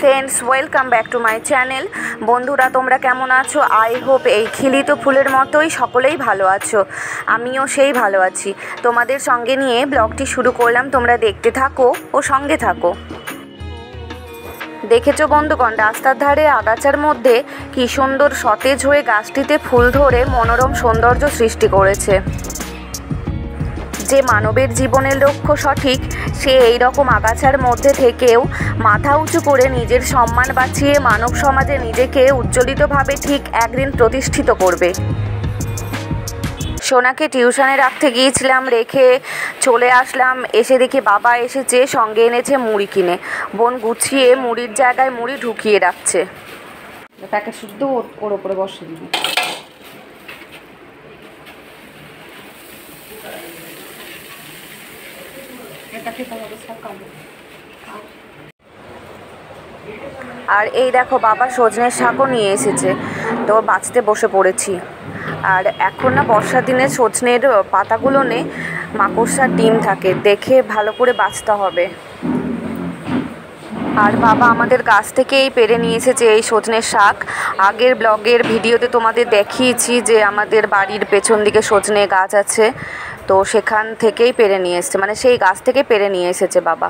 Friends, welcome back to my channel. বন্ধুরা, তোমরা কেমন আছো? আই হোপ এই খিলিত ফুলের মতোই সকলেই ভালো আছো। আমিও সেই ভালো আছি। তোমাদের সঙ্গে নিয়ে ব্লগটি শুরু করলাম। তোমরা দেখতে থাকো ও সঙ্গে থাকো। দেখেছো বন্ধুগণ, রাস্তার ধারে আগাছার মধ্যে কী সুন্দর সতেজ হয়ে গাছটিতে ফুল ধরে মনোরম সৌন্দর্য সৃষ্টি করেছে। যে মানবের জীবনের লক্ষ্য সঠিক, সে এই রকম আগাছার মধ্যে থেকেও মাথা উঁচু করে নিজের সম্মান বাঁচিয়ে মানব সমাজে নিজেকে উজ্জ্বলিতভাবে ঠিক একদিন প্রতিষ্ঠিত করবে। সোনাকে টিউশনে রাখতে গিয়েছিলাম, রেখে চলে আসলাম। এসে দেখি বাবা এসেছে, সঙ্গে এনেছে মুড়ি কিনে। বোন গুছিয়ে মুড়ির জায়গায় মুড়ি ঢুকিয়ে রাখছে। প্যাকেট শুদ্ধ ওর ওপরে বসে দিবি। আর এই দেখো, বাবা সজনের শাকও নিয়ে এসেছে, তো বাছতে বসে পড়েছি। আর এখন না বর্ষার দিনে সজনের পাতাগুলো মাকড়সার ডিম থাকে, দেখে ভালো করে বাছতে হবে। আর বাবা আমাদের গাছ থেকেই পেরে নিয়ে এসেছে এই সজনের শাক। আগের ব্লগের ভিডিওতে তোমাদের দেখিয়েছি যে আমাদের বাড়ির পেছন দিকে সজনে গাছ আছে, তো সেখান থেকেই পেরে নিয়ে এসেছে, মানে সেই গাছ থেকে পেরে নিয়ে এসেছে বাবা।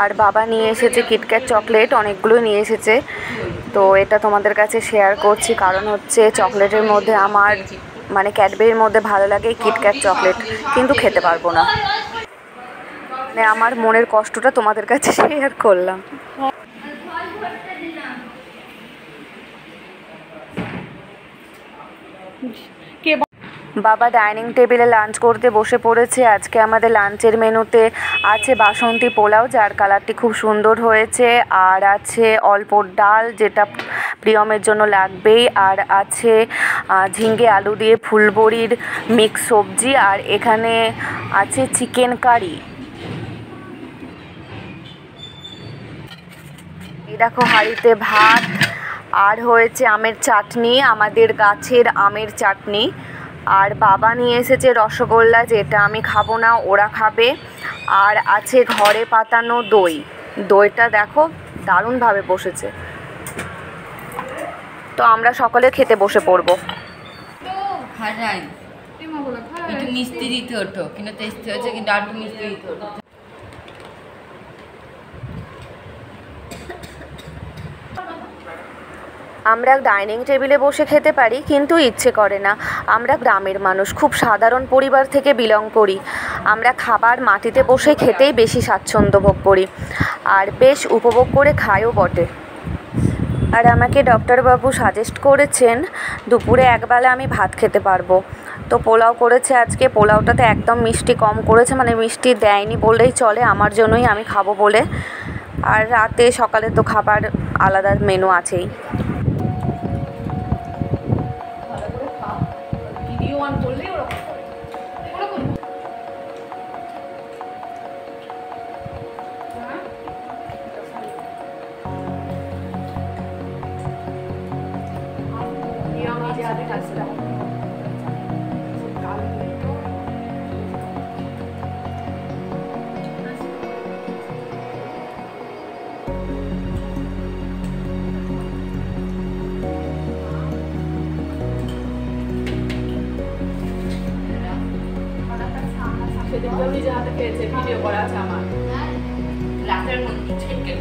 আর বাবা নিয়ে এসেছে কিটক্যাট চকলেট, অনেকগুলো নিয়ে এসেছে। তো এটা তোমাদের কাছে শেয়ার করছি, কারণ হচ্ছে চকলেটের মধ্যে আমার মানে ক্যাডবেরির মধ্যে ভালো লাগে কিটক্যাট চকলেট, কিন্তু খেতে পারবো না। মানে আমার মনের কষ্টটা তোমাদের কাছে শেয়ার করলাম। বাবা ডাইনিং টেবিলে লাঞ্চ করতে বসে পড়েছে। আজকে আমাদের লাঞ্চের মেনুতে আছে বাসন্তী পোলাও, যার কালারটি খুব সুন্দর হয়েছে, আর আছে অল্প ডাল, যেটা প্রিয়মের জন্য লাগবেই, আর আছে ঝিঙ্গে আলু দিয়ে ফুলবড়ির মিক্স সবজি, আর এখানে আছে চিকেন কারি। এই দেখো হাঁড়িতে ভাত, আর হয়েছে আমের চাটনি, আমাদের গাছের আমের চাটনি। আর বাবা নিয়ে এসেছে রসগোল্লা, যেটা আমি খাবো না, ওরা খাবে। আর আছে ঘরে পাতানো দই, দইটা দেখো দারুণভাবে বসেছে। তো আমরা সকলে খেতে বসে পড়বো। একটু মিষ্টি দিতে হতো, কিন্তু টেস্টি হয়েছে, কিন্তু আর একটু মিষ্টি দিতে হতো। আমরা ডাইনিং টেবিলে বসে খেতে পারি, কিন্তু ইচ্ছে করে না। আমরা গ্রামের মানুষ, খুব সাধারণ পরিবার থেকে বিলং করি। আমরা খাবার মাটিতে বসে খেতেই বেশি স্বাচ্ছন্দ্য ভোগ করি, আর বেশ উপভোগ করে খাইও বটে। আর আমাকে ডক্টরবাবু সাজেস্ট করেছেন দুপুরে একবেলা আমি ভাত খেতে পারবো। তো পোলাও করেছে আজকে, পোলাওটাতে একদম মিষ্টি কম করেছে, মানে মিষ্টি দেয়নি বললেই চলে, আমার জন্যই, আমি খাবো বলে। আর রাতে সকালে তো খাবার আলাদা মেনু আছেই। ভিডিও করা আছে আমার রাতের মধ্যে ছেড়ে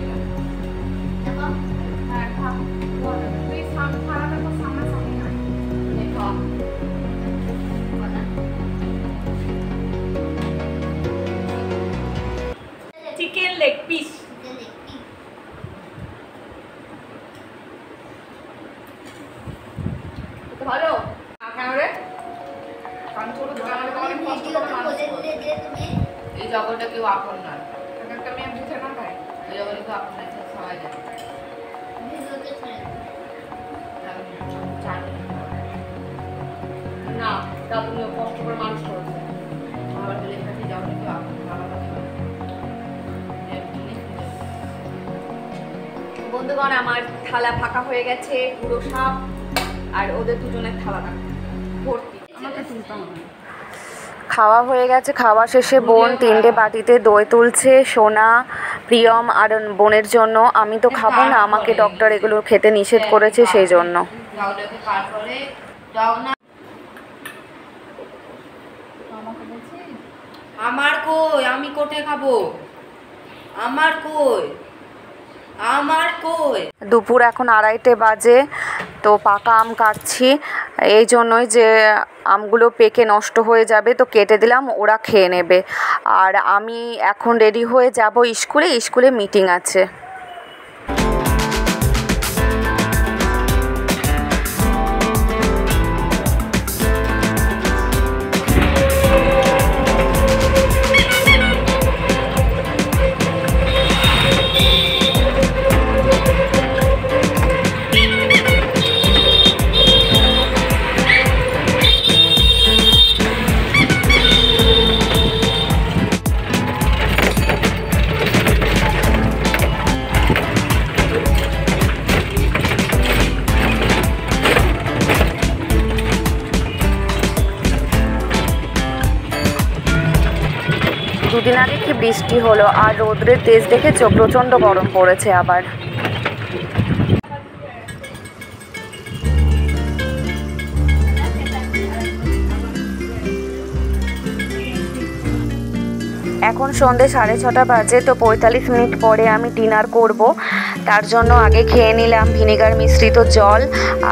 চিকেন লেগ পিস ওটা কেউ আপন না, একটা মেয়ে বুঝে না খায়। ওই বলে কেউ আপন না, সবাই জানে। না, তা তুমি কষ্ট করে মানুষ করেছো। আবার বলে এখানে যাও না, কেউ আপন ভালো কথা। বন্ধুগণ, আমার থালা ফাঁকা হয়ে গেছে পুরো সাপ, আর ওদের দুজনের থালা ভর্তি। আমাকে তুলতাম না। খাওয়া হয়ে গেছে। খাওয়া শেষে বোন 3টে বাটিতে দই তুলছে, সোনা, প্রিয়ম আর বোনের জন্য। আমি তো খাবো না, আমাকে ডক্টর এগুলো খেতে নিষেধ করেছে সেই জন্য। যাওটাকে কার করে যাও না। আমার কই, আমি কোটে খাবো, আমার কই, আমার কই। দুপুর এখন 2:30 বাজে, তো পাকা আম কাটছি, এই জন্যই যে আমগুলো পেকে নষ্ট হয়ে যাবে, তো কেটে দিলাম, ওরা খেয়ে নেবে। আর আমি এখন রেডি হয়ে যাব স্কুলে মিটিং আছে। দুদিন আগে কি বৃষ্টি হলো, আর রোদ্রের তেজ দেখেছো, প্রচণ্ড গরম পড়েছে আবার। এখন সন্ধ্যে 6:30 বাজে, তো 45 মিনিট পরে আমি ডিনার করব। তার জন্য আগে খেয়ে নিলাম ভিনিগার মিশ্রিত জল,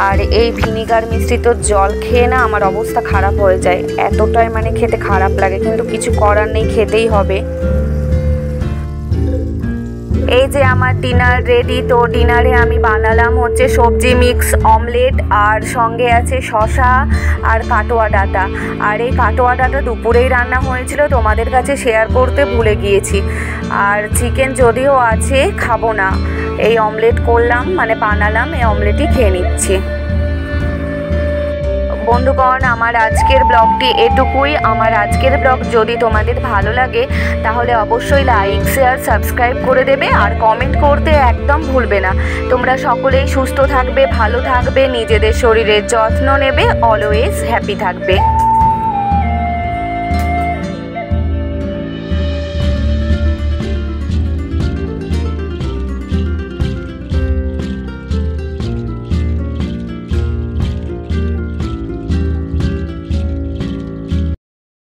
আর এই ভিনিগার মিশ্রিত জল খেয়ে না আমার অবস্থা খারাপ হয়ে যায়, এতটাই মানে খেতে খারাপ লাগে, কিন্তু কিছু করার নেই, খেতেই হবে। এই যে আমার ডিনার রেডি। তো ডিনারে আমি বানালাম হচ্ছে সবজি মিক্স অমলেট, আর সঙ্গে আছে শসা আর কাটোয়া ডাঁটা। আর এই কাটোয়া ডাঁটা দুপুরেই রান্না হয়েছিল, তোমাদের কাছে শেয়ার করতে ভুলে গিয়েছি। আর চিকেন যদিও আছে, খাবো না, এই অমলেট করলাম, মানে বানালাম, এই অমলেটই খেয়ে নিচ্ছি। বন্ধুগণ, আমার আজকের ব্লগটি এটুকুই। আমার আজকের ব্লগ যদি তোমাদের ভালো লাগে তাহলে অবশ্যই লাইক, শেয়ার, সাবস্ক্রাইব করে দেবে, আর কমেন্ট করতে একদম ভুলবে না। তোমরা সকলেই সুস্থ থাকবে, ভালো থাকবে, নিজেদের শরীরের যত্ন নেবে, অলওয়েজ হ্যাপি থাকবে।